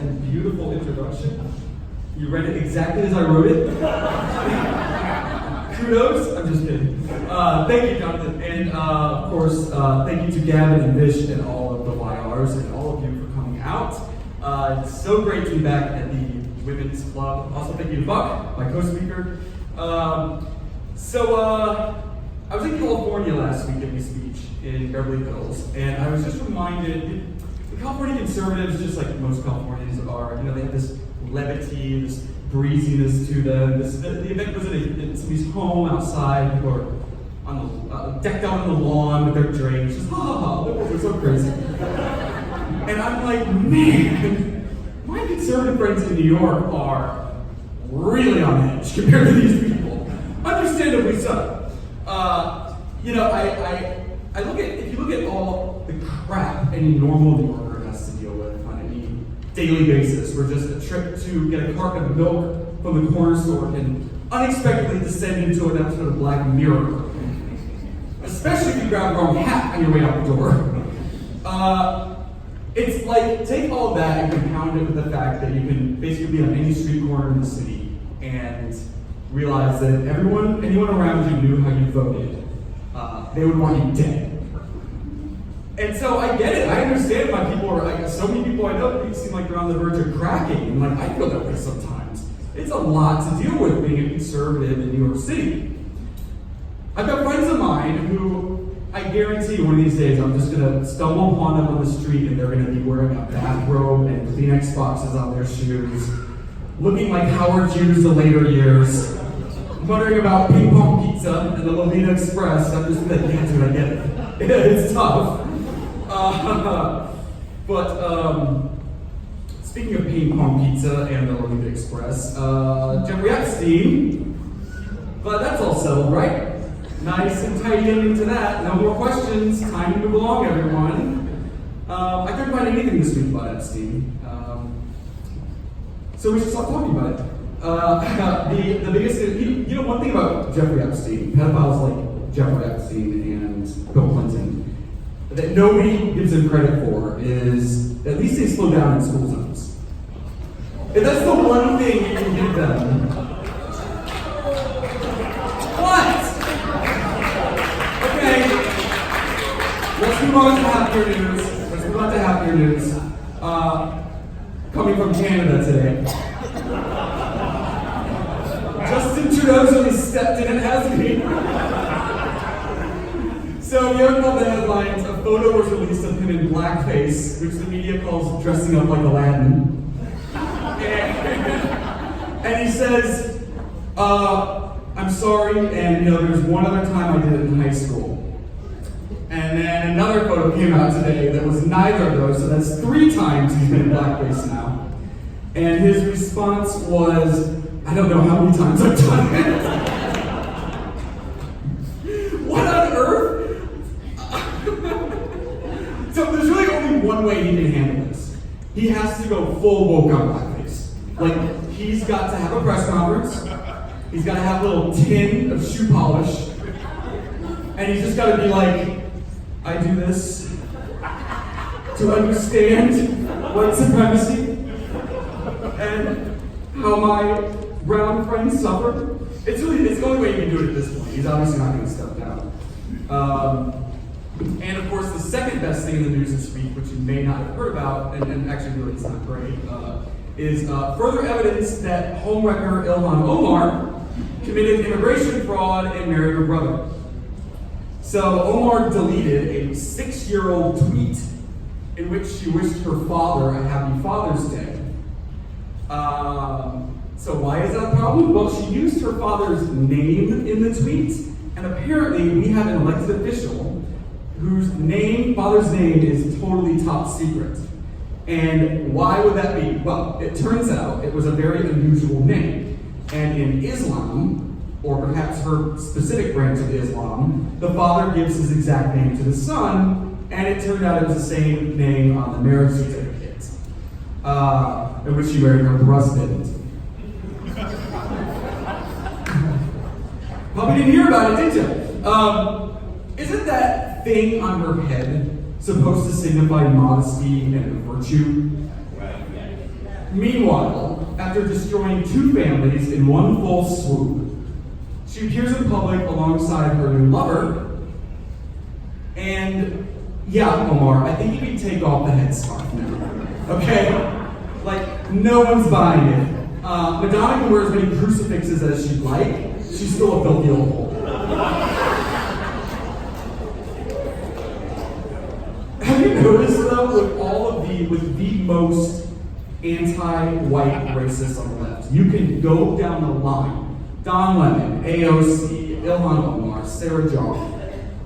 and beautiful introduction. You read it exactly as I wrote it. Kudos. I'm just kidding. Thank you, Jonathan. And of course, thank you to Gavin and Vish and all of the YRs and all of you for coming out. It's so great to be back at the Women's Club. Also, thank you to Buck, my co-speaker. I was in California last week giving a speech in Beverly Hills, and I was just reminded, the California conservatives, just like most Californians are, they have this levity, this breeziness to them. The event was in somebody's home outside. People are on the, decked out on the lawn with their drinks, just ha ha ha, we're so crazy. And I'm like, man, my conservative friends in New York are really on edge compared to these people. Understandably so. I look at, if you look at all the crap any normal New Yorker has to deal with on any daily basis, where just a trip to get a carton of milk from the corner store can unexpectedly descend into an episode of Black Mirror. Especially if you grab the wrong hat on your way out the door. It's like, take all of that and compound it with the fact that you can basically be on any street corner in the city and realize that if anyone around you knew how you voted, they would want you dead. And so I get it. I understand why people are like, so many people I know seem like they're on the verge of cracking. And like, I feel that way sometimes. It's a lot to deal with being a conservative in New York City. I've got friends of mine who I guarantee one of these days I'm just going to stumble upon them on the street and they're going to be wearing a bathrobe and Kleenex boxes on their shoes, looking like Howard Hughes the later years, muttering about ping pong pizza and the Lolita Express. I'm just like, yeah, dude, I get it. It's tough. Speaking of ping pong pizza and the Lolita Express, Jeffrey Epstein, but that's all settled, right? Nice and tight into that. No more questions. Time to move along, everyone. I couldn't find anything this week about Epstein. So we should stop talking about it. The biggest, one thing about Jeffrey Epstein, pedophiles like Jeffrey Epstein and Bill Clinton, that nobody gives them credit for is at least they slow down in school zones. If that's the one thing you can give them. What? Okay. Let's move on to happier news. Coming from Canada today. Justin Trudeau's really stepped in and has me. So, you haven't called the headlines. A photo was released of him in blackface, which the media calls dressing up like Aladdin. And he says, I'm sorry, and there's one other time I did it in high school. And then another photo came out today that was neither of those, so that's 3 times he's been in blackface now. And his response was, I don't know how many times I've done it. What on earth? So there's really only one way he can handle this. He has to go full woke on blackface. Like, he's got to have a press conference. He's got to have a little tin of shoe polish. And he's just got to be like, I do this to understand white supremacy and how my brown friends suffer. It's the only way you can do it at this point. He's obviously not going to step down. And of course, the second best thing in the news this week, which you may not have heard about, and actually really it's not great, is further evidence that homewrecker Ilhan Omar committed immigration fraud and married her brother. So Omar deleted a 6-year-old tweet in which she wished her father a happy Father's Day. So why is that a problem? Well, she used her father's name in the tweet, and apparently we have an elected official whose father's name is totally top secret. And why would that be? Well, it turns out it was a very unusual name. And in Islam, or perhaps her specific branch of Islam, the father gives his exact name to the son, and it turned out it was the same name on the marriage certificate, in which she married her husband. Probably didn't hear about it, did you? Isn't that thing on her head supposed to signify modesty and virtue? Meanwhile, after destroying 2 families in one full swoop, she appears in public alongside her new lover. And yeah, Omar, I think you can take off the headscarf now. Okay? Like, no one's buying it. Madonna can wear as many crucifixes as she'd like. She's still a filthy old hole. Have you noticed though, with the most anti-white racists on the left, you can go down the line. Don Lemon, AOC, Ilhan Omar, Sarah Jolly.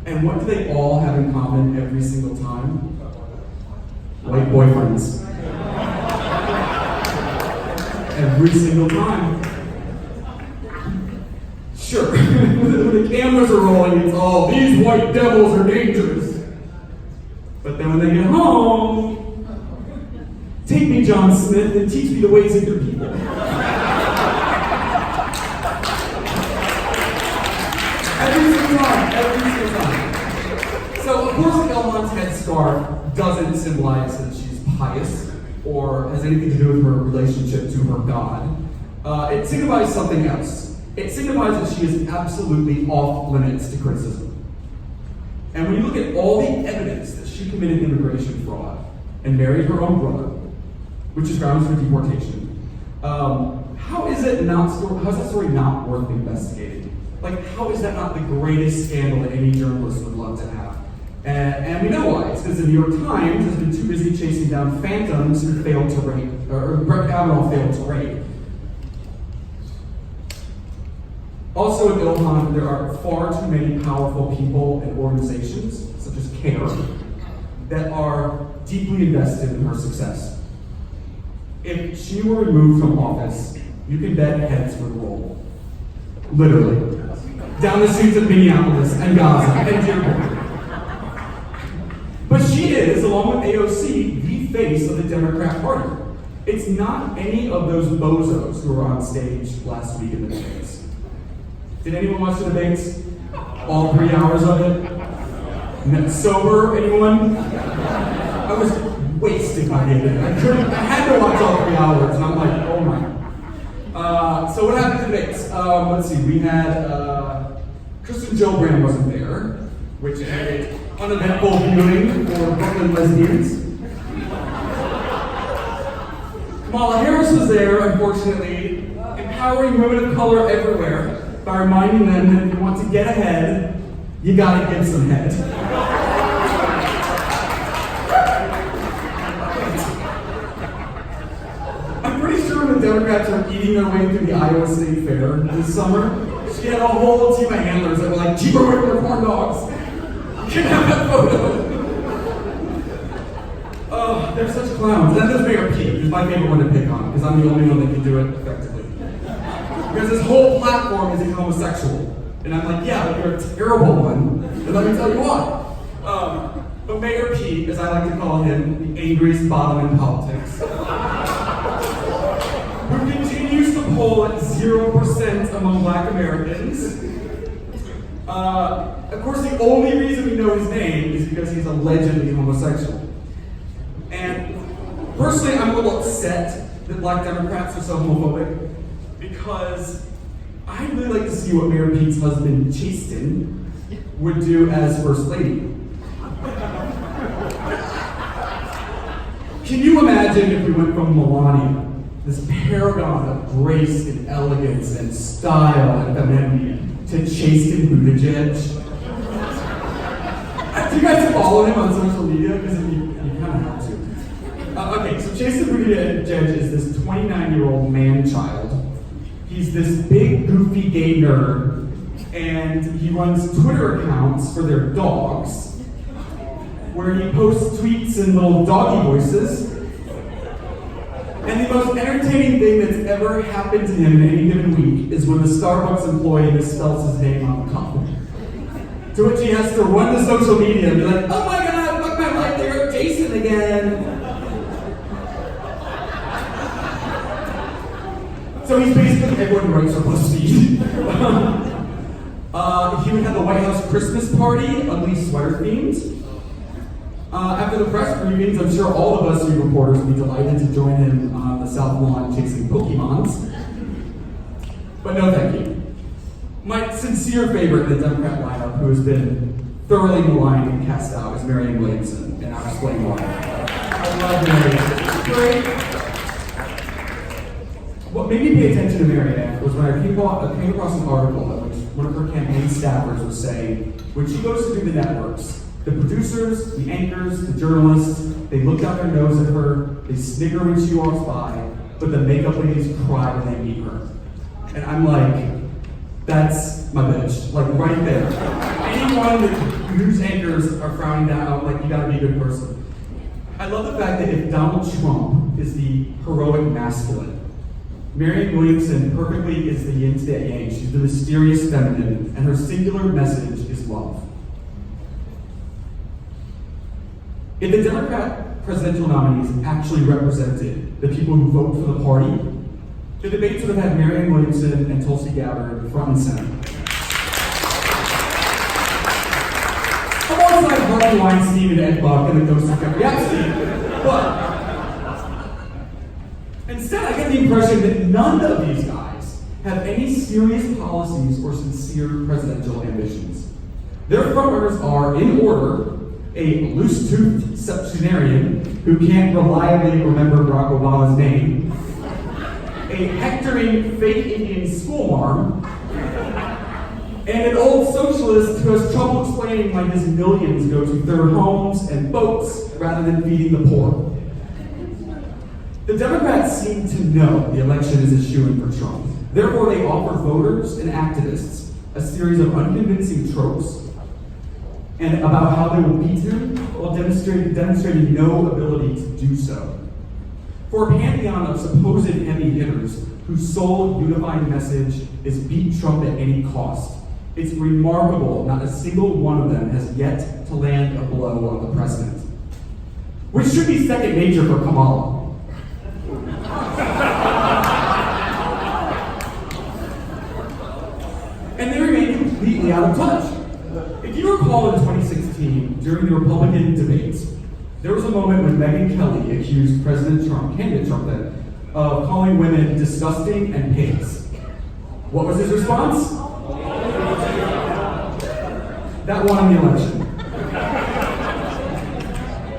And what do they all have in common every single time? White boyfriends. Every single time. Sure, when the cameras are rolling, it's all, these white devils are dangerous. But then when they get home, take me, John Smith, and teach me the ways of your people. Every single time. So, of course, Elmon's headscarf doesn't symbolize that she's pious or has anything to do with her relationship to her God. It signifies something else. It signifies that she is absolutely off limits to criticism. And when you look at all the evidence that she committed immigration fraud and married her own brother, which is grounds for deportation, how is that story not worth investigating? Like, how is that not the greatest scandal that any journalist would love to have? And we know why. It's because the New York Times has been too busy chasing down phantoms who failed to rape, or Brett Kavanaugh failed to rape. Also in Ilhan, there are far too many powerful people and organizations, such as CARE, that are deeply invested in her success. If she were removed from office, you can bet heads would roll. Literally. Down the streets of Minneapolis and Gaza and Dearborn. But she is, along with AOC, the face of the Democrat Party. It's not any of those bozos who were on stage last week in the debates. Did anyone watch the debates? All 3 hours of it? Sober, anyone? I was wasted by the end. I had to watch all 3 hours, and I'm like, oh my. So what happened to the debates? Let's see, we had Kristen Gillibrand wasn't there, which had an uneventful viewing for Brooklyn lesbians. Kamala Harris was there, unfortunately, empowering women of color everywhere by reminding them that if you want to get ahead, you gotta give some head. I'm pretty sure the Democrats are eating their way through the Iowa State Fair this summer. She had a whole team of handlers that were like, keep away from their corn dogs. You can have that photo. Oh, they're such clowns. And then there's Mayor Pete, who's my favorite one to pick on, because I'm the only one that can do it effectively. Because his whole platform is he's homosexual. And I'm like, yeah, but you're a terrible one. And let me tell you why. But Mayor Pete, as I like to call him, the angriest bottom in politics, who continues to poll at 0% among Black Americans. Of course, the only reason we know his name is because he's allegedly homosexual. And personally, I'm a little upset that Black Democrats are so homophobic, because I'd really like to see what Mayor Pete's husband, Chasten, would do as First Lady. Can you imagine if we went from Melania, this paragon of grace and elegance and style and femininity, to Chasten Buttigieg? Do you guys follow him on social media? Because you kind of have to. Okay, so Chasten Buttigieg is this 29-year-old man-child. He's this big, goofy gay nerd, and he runs Twitter accounts for their dogs, where he posts tweets in little doggy voices. And the most entertaining thing that's ever happened to him in any given week is when the Starbucks employee misspells his name on the cup. To which he has to run to social media and be like, oh my god, fuck my life, they wrote Jason again. So he's basically everyone who writes for BuzzFeed. He would have the White House Christmas party, ugly sweater themed. After the press briefings, I'm sure all of us reporters would be delighted to join him on the South Lawn chasing Pokemons. But no thank you. My sincere favorite in the Democrat lineup, who has been thoroughly maligned and cast out, is Marianne Williamson, and I'll explain why. I love Marianne. She's great. What made me pay attention to Marianne was when I came across an article in which one of her campaign staffers was saying, when she goes to do the networks, the producers, the anchors, the journalists, they look down their nose at her, they snicker when she walks by, but the makeup ladies cry when they meet her. And I'm like, that's my bitch, like right there. Anyone that news anchors are frowning down, I'm like, you gotta be a good person. I love the fact that if Donald Trump is the heroic masculine, Marianne Williamson perfectly is the yin to that yang. She's the mysterious feminine, and her singular message is love. If the Democrat presidential nominees actually represented the people who vote for the party, the debates would have had Marianne Williamson and Tulsi Gabbard front and center. Alongside Harvey Weinstein and Ed Buck and the ghost of Jeffrey Epstein. But instead, I get the impression that none of these guys have any serious policies or sincere presidential ambitions. Their frontrunners are, in order, a loose-toothed septuagenarian who can't reliably remember Barack Obama's name, a hectoring fake Indian schoolmarm, and an old socialist who has trouble explaining why his millions go to third homes and boats rather than feeding the poor. The Democrats seem to know the election is a shoo-in for Trump. Therefore, they offer voters and activists a series of unconvincing tropes and about how they will beat him while demonstrating no ability to do so. For a pantheon of supposed heavy hitters whose sole unifying message is beat Trump at any cost, it's remarkable not a single one of them has yet to land a blow on the president. Which should be second nature for Kamala. And they remain completely out of touch. If you recall in 2016, during the Republican debates, there was a moment when Megyn Kelly accused President Trump, candidate Trump then, of calling women disgusting and pigs. What was his response? That won the election.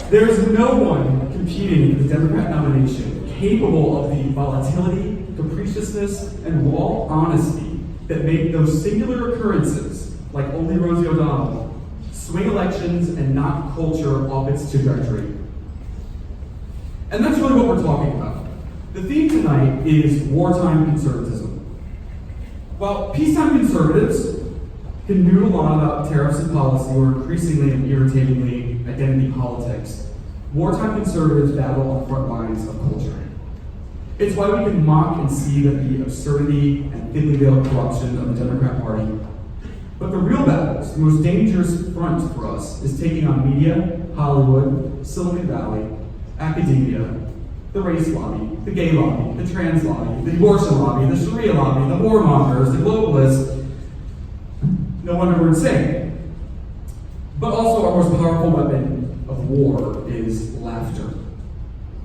There's no one competing for the Democrat nomination capable of the volatility, capriciousness, and raw honesty that make those singular occurrences, like only Rosie O'Donnell, swing elections and knock culture off its trajectory. And that's really what we're talking about. The theme tonight is wartime conservatism. While peacetime conservatives can noodle on about tariffs and policy, or increasingly and irritatingly identity politics, wartime conservatives battle on the front lines of culture. It's why we can mock and see that the absurdity and thinly veiled corruption of the Democrat Party. But the real battles, the most dangerous front for us, is taking on media, Hollywood, Silicon Valley, academia, the race lobby, the gay lobby, the trans lobby, the abortion lobby, the Sharia lobby, the warmongers, the globalists. No wonder we're insane. But also our most powerful weapon of war is laughter.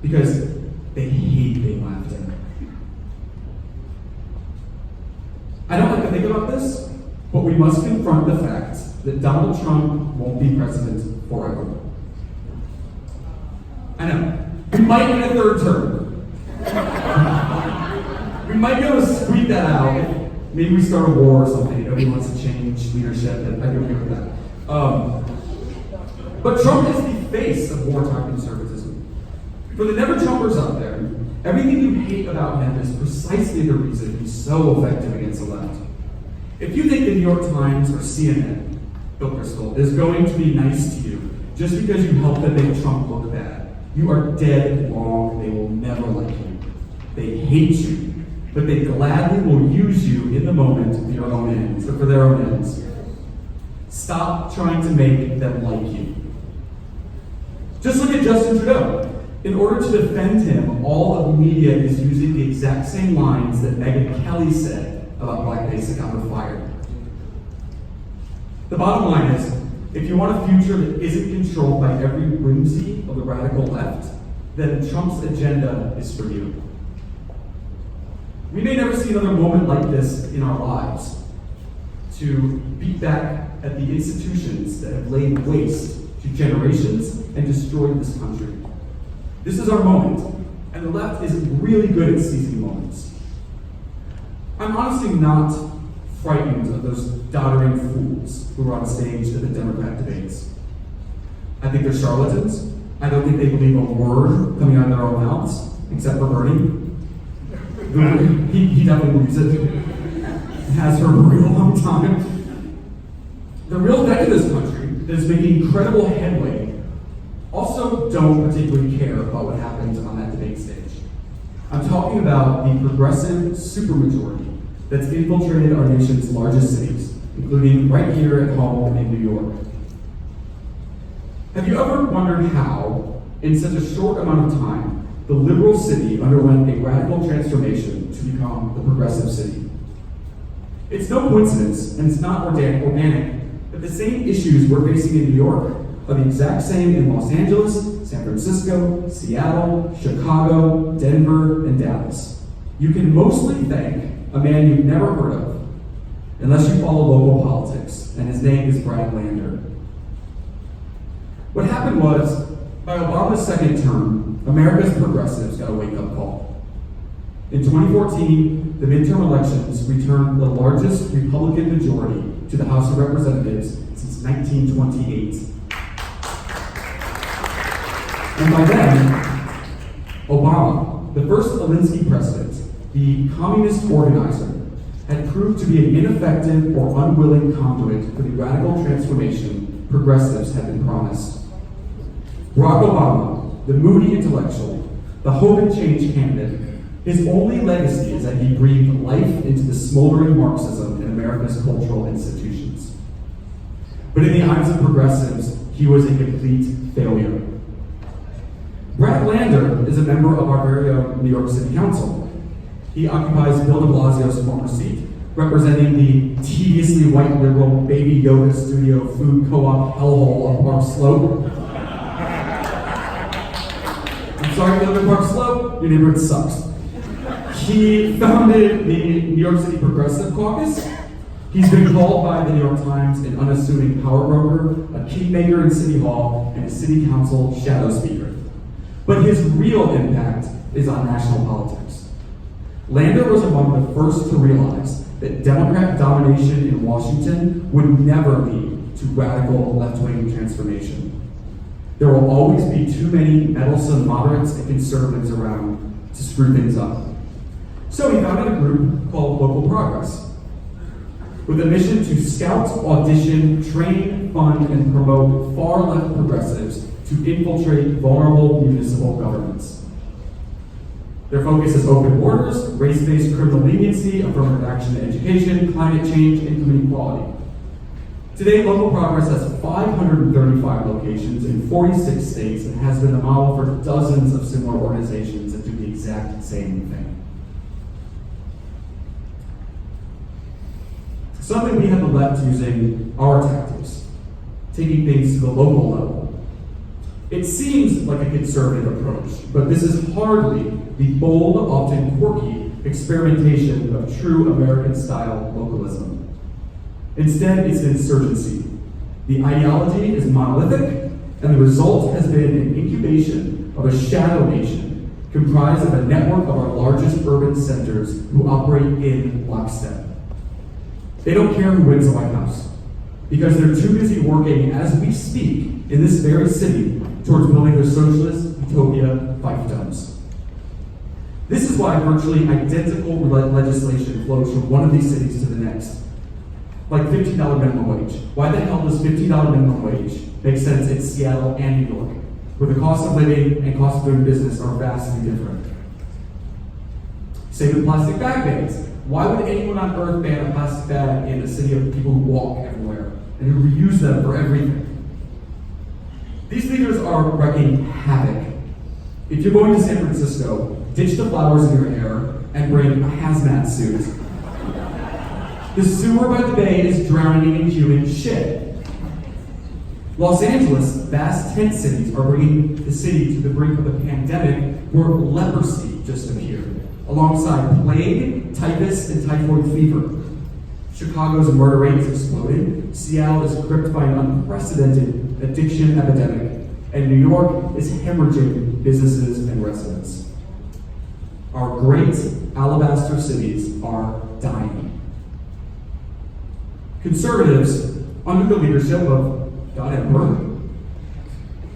Because they hate being laughed at. I don't like to think about this, but we must confront the fact that Donald Trump won't be president forever. I know. We might win a third term. We might be able to squeak that out. Maybe we start a war or something. Nobody wants to change leadership, and I can agree with that. But Trump is the face of wartime conservatism. For the never-Trumpers out there, everything you hate about him is precisely the reason he's so effective against the left. If you think the New York Times or CNN, Bill Kristol, is going to be nice to you just because you helped them make Trump look bad, you are dead wrong. They will never like you. They hate you, but they gladly will use you in the moment for your own ends, or for their own ends. Stop trying to make them like you. Just look at Justin Trudeau. In order to defend him, all of the media is using the exact same lines that Megyn Kelly said about blackface and got her fired. The bottom line is, If you want a future that isn't controlled by every whimsy of the radical left, then Trump's agenda is for you. We may never see another moment like this in our lives, to beat back at the institutions that have laid waste to generations and destroyed this country. This is our moment, and the left is really good at seizing moments. I'm honestly not frightened of those doddering fools who are on stage at the Democrat debates. I think they're charlatans. I don't think they believe a word coming out of their own mouths, except for Bernie. He definitely believes it. Has for a real long time. The real threat to this country that is making incredible headway also don't particularly care about what happened on that debate stage. I'm talking about the progressive supermajority that's infiltrated our nation's largest cities, including right here at home in New York. Have you ever wondered how, in such a short amount of time, the liberal city underwent a radical transformation to become the progressive city? It's no coincidence, and it's not organic, that the same issues we're facing in New York are the exact same in Los Angeles, San Francisco, Seattle, Chicago, Denver, and Dallas. You can mostly thank a man you've never heard of, unless you follow local politics, and his name is Brad Lander. What happened was, by Obama's second term, America's progressives got a wake-up call. In 2014, the midterm elections returned the largest Republican majority to the House of Representatives since 1928. And by then, Obama, the first Alinsky president, the communist organizer, had proved to be an ineffective or unwilling conduit for the radical transformation progressives had been promised. Barack Obama, the moody intellectual, the hope and change candidate, his only legacy is that he breathed life into the smoldering Marxism in America's cultural institutions. But in the eyes of progressives, he was a complete failure. Brad Lander is a member of our very own New York City Council. He occupies Bill de Blasio's former seat, representing the tediously white liberal baby yoga studio food co-op hellhole on Park Slope. I'm sorry if you live in Park Slope, your neighborhood sucks. He founded the New York City Progressive Caucus. He's been called by the New York Times an unassuming power broker, a kingmaker in City Hall, and a city council shadow speaker. But his real impact is on national politics. Lander was among the first to realize that Democrat domination in Washington would never lead to radical left-wing transformation. There will always be too many meddlesome moderates and conservatives around to screw things up. So he founded a group called Local Progress, with a mission to scout, audition, train, fund, and promote far-left progressives to infiltrate vulnerable municipal governments. Their focus is open borders, race-based criminal leniency, affirmative action in education, climate change, income inequality. Today, Local Progress has 535 locations in 46 states and has been a model for dozens of similar organizations that do the exact same thing. Something we have the left using our tactics, taking things to the local level. It seems like a conservative approach, but this is hardly the bold, often quirky experimentation of true American-style localism. Instead, it's an insurgency. The ideology is monolithic, and the result has been an incubation of a shadow nation comprised of a network of our largest urban centers who operate in lockstep. They don't care who wins the White House, because they're too busy working as we speak in this very city towards building their socialist utopia fiefdoms. This is why virtually identical legislation flows from one of these cities to the next. Like $15 minimum wage. Why the hell does $15 minimum wage make sense in Seattle and New York, where the cost of living and cost of doing business are vastly different? Same with plastic bag bans. Why would anyone on earth ban a plastic bag in a city of people who walk everywhere and who reuse them for everything? These leaders are wreaking havoc. If you're going to San Francisco, ditch the flowers in your hair and bring a hazmat suit. The sewer by the bay is drowning in human shit. Los Angeles, vast tent cities are bringing the city to the brink of a pandemic where leprosy just appeared, alongside plague, typhus, and typhoid fever. Chicago's murder rate is exploding, Seattle is gripped by an unprecedented addiction epidemic, and New York is hemorrhaging businesses and residents. Our great alabaster cities are dying. Conservatives, under the leadership of God Emperor,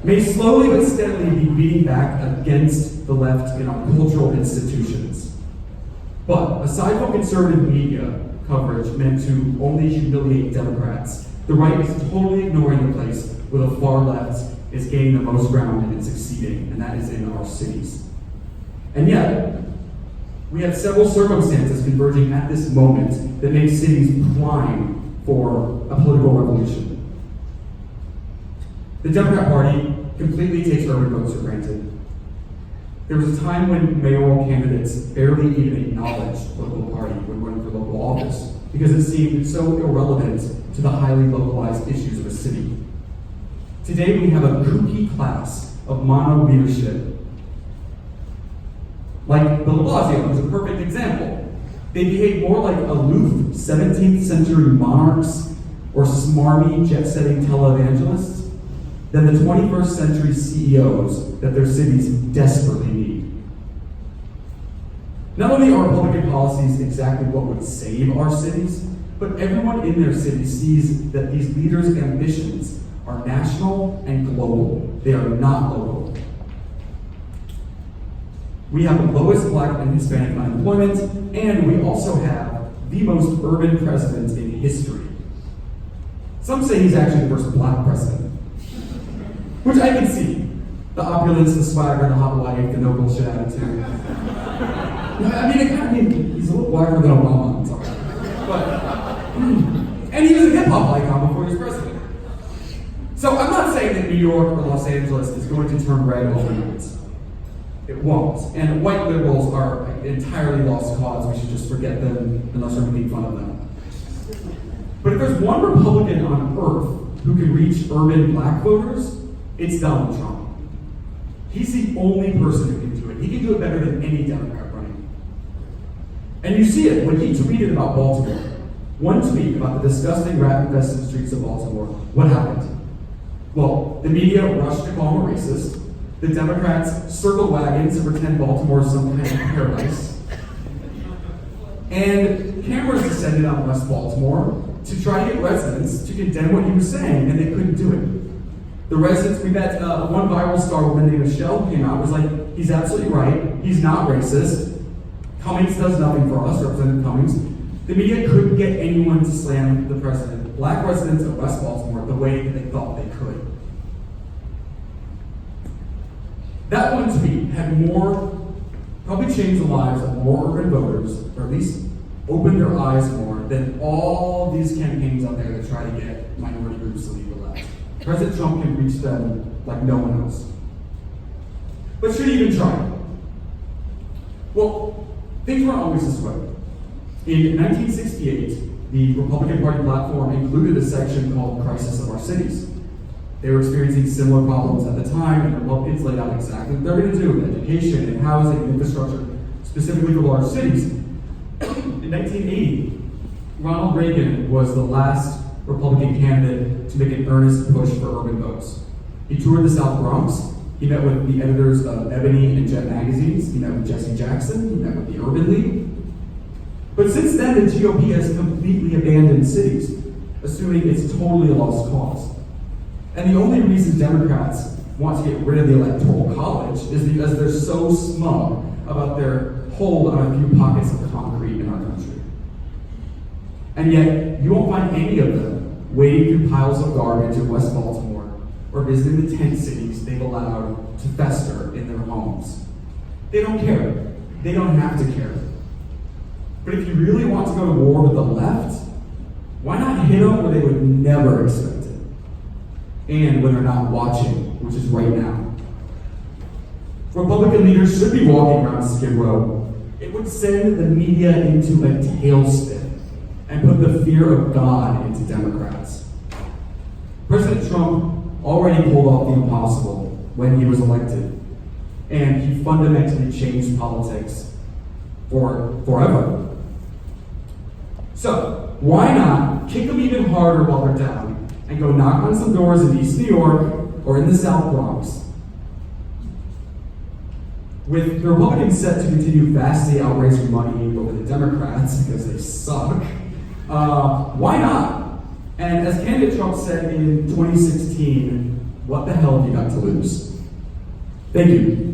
may slowly but steadily be beating back against the left in our cultural institutions. But aside from conservative media coverage meant to only humiliate Democrats, the right is totally ignoring the place where the far left is gaining the most ground and succeeding, and that is in our cities. And yet, we have several circumstances converging at this moment that make cities prime for a political revolution. The Democrat Party completely takes urban votes for granted. There was a time when mayoral candidates barely even acknowledged the local party when running for local office because it seemed so irrelevant to the highly localized issues of a city. Today we have a kooky class of mono leadership. Like Bill de Blasio, who's a perfect example. They behave more like aloof 17th century monarchs or smarmy jet-setting televangelists than the 21st century CEOs that their cities desperately need. Not only are Republican policies exactly what would save our cities, but everyone in their city sees that these leaders' ambitions are national and global. They are not local. We have the lowest Black and Hispanic unemployment, and we also have the most urban president in history. Some say he's actually the first Black president, which I can see. The opulence, the swagger, the hot wife, the no bullshit attitude. I mean, he's a little blacker than Obama, I'm sorry. But, and he was a hip-hop icon before he was president. So I'm not saying that New York or Los Angeles is going to turn red overnight. It won't. And white liberals are entirely lost cause. We should just forget them unless we're making fun of them. But if there's one Republican on earth who can reach urban Black voters, it's Donald Trump. He's the only person who can do it. He can do it better than any Democrat running. And you see it when he tweeted about Baltimore. One tweet about the disgusting rat-infested streets of Baltimore. What happened? Well, the media rushed to call him a racist. The Democrats circled wagons to pretend Baltimore is some kind of paradise. And cameras descended on West Baltimore to try to get residents to condemn what he was saying, and they couldn't do it. The residents, we met one viral star woman named Michelle came out, was like, he's absolutely right, he's not racist. Cummings does nothing for us, Representative Cummings. The media couldn't get anyone to slam the president, Black residents of West Baltimore, the way that they thought they could. That one tweet had probably changed the lives of more urban voters, or at least opened their eyes more than all these campaigns out there that try to get minority groups to leave the left. President Trump can reach them like no one else. But should he even try? Well, things weren't always this way. In 1968, the Republican Party platform included a section called Crisis of Our Cities. They were experiencing similar problems at the time, and the Republicans laid out exactly what they're going to do with education and housing and infrastructure, specifically for large cities. In 1980, Ronald Reagan was the last Republican candidate to make an earnest push for urban votes. He toured the South Bronx. He met with the editors of Ebony and Jet magazines. He met with Jesse Jackson. He met with the Urban League. But since then, the GOP has completely abandoned cities, assuming it's totally a lost cause. And the only reason Democrats want to get rid of the Electoral College is because they're so smug about their hold on a few pockets of concrete in our country. And yet, you won't find any of them wading through piles of garbage in West Baltimore or visiting the tent cities they've allowed to fester in their homes. They don't care. They don't have to care. But if you really want to go to war with the left, why not hit them where they would never expect it? And when they're not watching, which is right now. Republican leaders should be walking around Skid Row. It would send the media into a tailspin and put the fear of God into Democrats. President Trump already pulled off the impossible when he was elected. And he fundamentally changed politics forever. So, why not kick them even harder while they're down and go knock on some doors in East New York or in the South Bronx? With the Republicans set to continue vastly outraising money over the Democrats because they suck, why not? And as candidate Trump said in 2016, what the hell have you got to lose? Thank you.